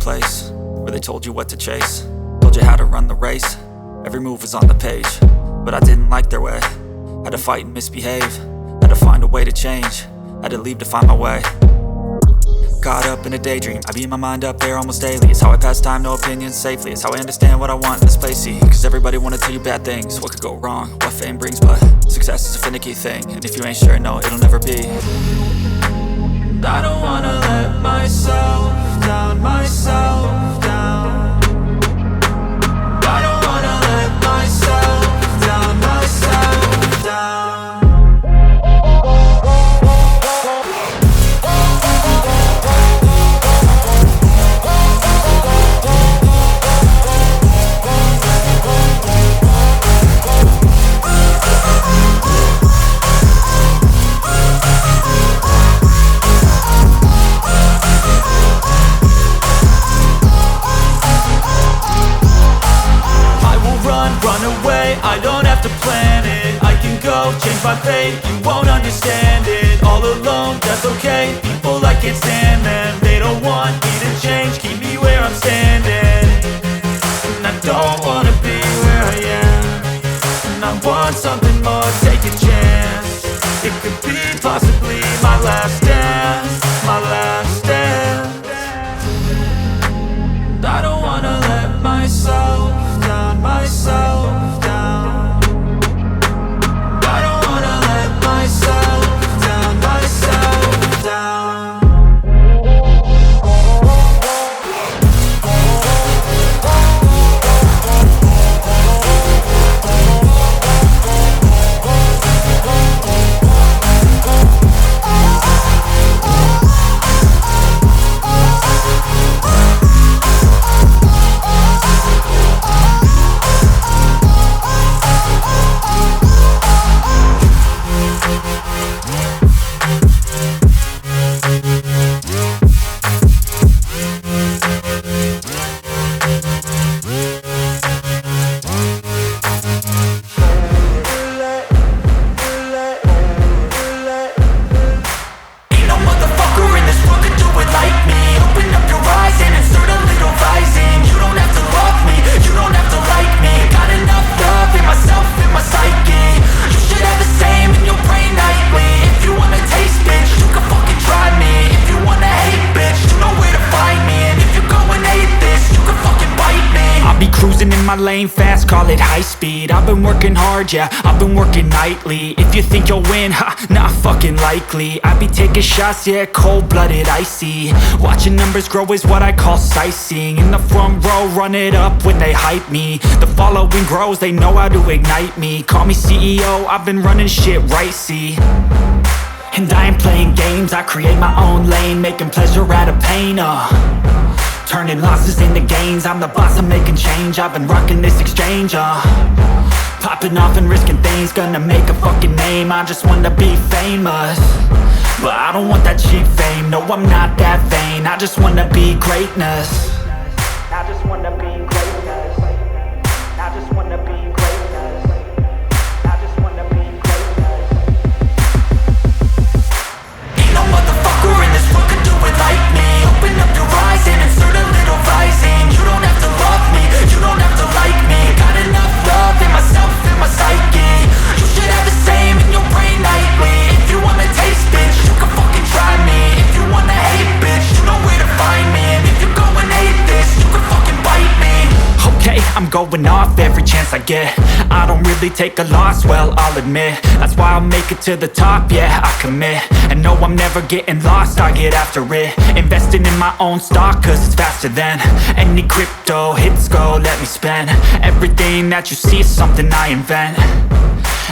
place where they told you what to chase, told you how to run the race. Every move was on the page, but I didn't like their way. Had to fight and misbehave, had to find a way to change, had to leave to find my way. Caught up in a daydream, I beat my mind up there almost daily. It's how I pass time, no opinions safely. It's how I understand what I want in this place, see. Cause everybody wanna tell you bad things, what could go wrong, what fame brings. But success is a finicky thing, and if you ain't sure, no, it'll never be. I don't wanna let myself down, myself down. I don't wanna let myself down, myself down. I don't have to plan it, I can go change my fate. You won't understand it, all alone, that's okay. People, I can't stand them, they don't want me to change. Keep me where I'm standing, and I don't wanna be where I am. And I want something more, take a chance. It could be possibly my last dance, my last dance. I don't wanna let myself down, myself down. In my lane fast, call it high speed. I've been working hard, yeah, I've been working nightly. If you think you'll win, ha, not fucking likely. I be taking shots, yeah, cold-blooded, icy. Watching numbers grow is what I call sightseeing. In the front row, run it up when they hype me. The following grows, they know how to ignite me. Call me CEO, I've been running shit right, see. And I ain't playing games, I create my own lane, making pleasure out of pain, turning losses into gains, I'm the boss, I'm making change. I've been rocking this exchange, popping off and risking things, gonna make a fucking name. I just wanna be famous, but I don't want that cheap fame. No, I'm not that vain, I just wanna be greatness. I just wanna be greatness. I just wanna be greatness. I just wanna be greatness. Ain't no motherfucker in this world could do it like me. Open up your eyes and insert a little rising. You don't have to love me, you don't have to like me. Got enough love in myself, in my psyche. You should have the same in your brain nightly. If you wanna taste, bitch, you can fucking try me. If you wanna hate, bitch, you know where to find me. And if you're going hate this, you can fucking bite me. Okay, I'm going off every chance I get. I don't really take a loss, well, I'll admit. That's why I'll make it to the top, yeah, I commit. And no, I'm never getting lost, I get after it. Investing in my own stock, cause it's faster than any crypto hits go, let me spend. Everything that you see is something I invent,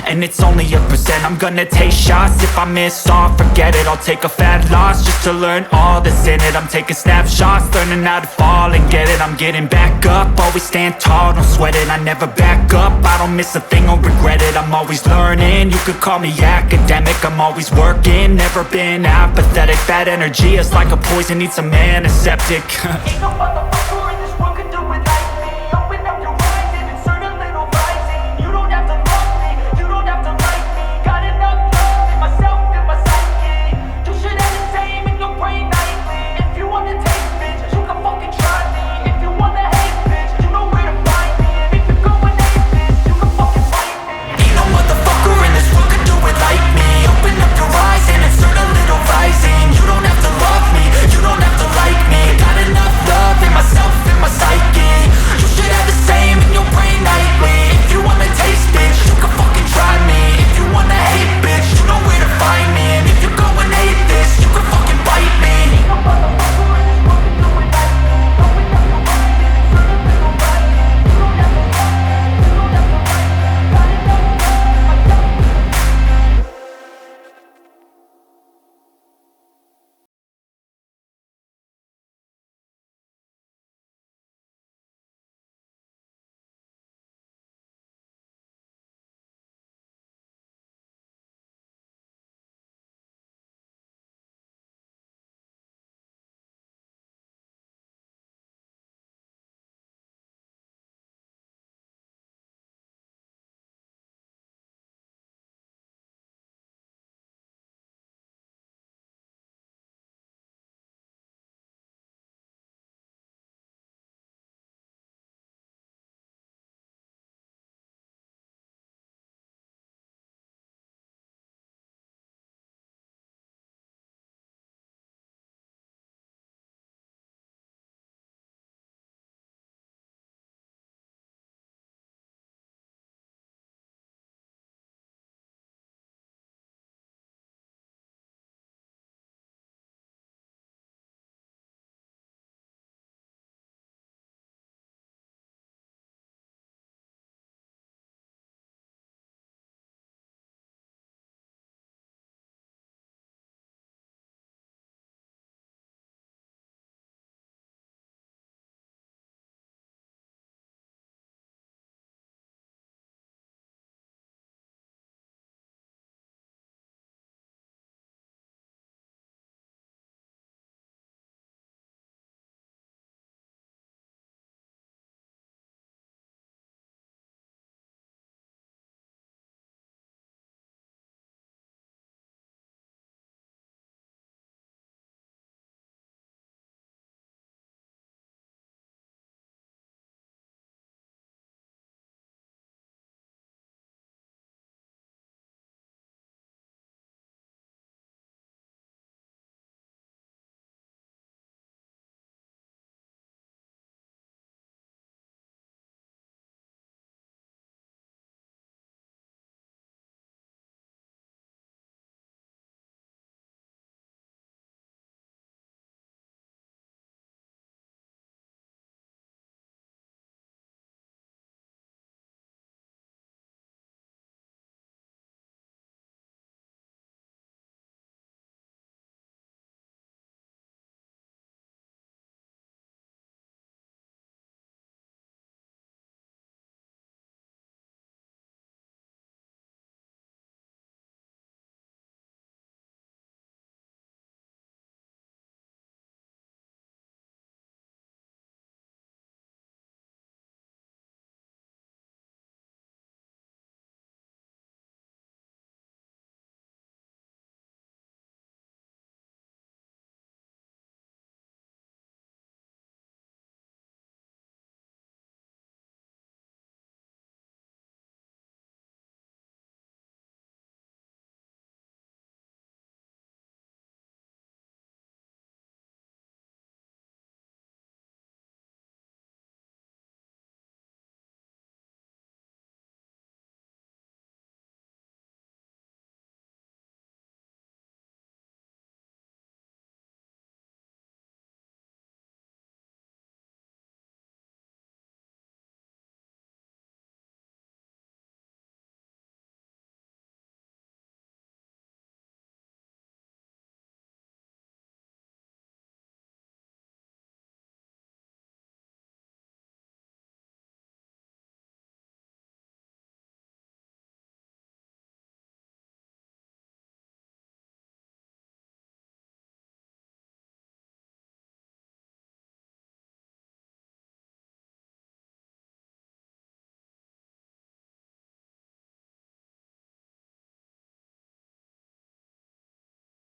and it's only a percent. I'm gonna take shots, if I miss all, forget it. I'll take a fat loss just to learn all that's in it. I'm taking snapshots, learning how to fall and get it. I'm getting back up, always stand tall, don't sweat it. I never back up, I don't miss a thing or regret it. I'm always learning, you could call me academic. I'm always working, never been apathetic. Bad energy is like a poison, needs some antiseptic. Ain't no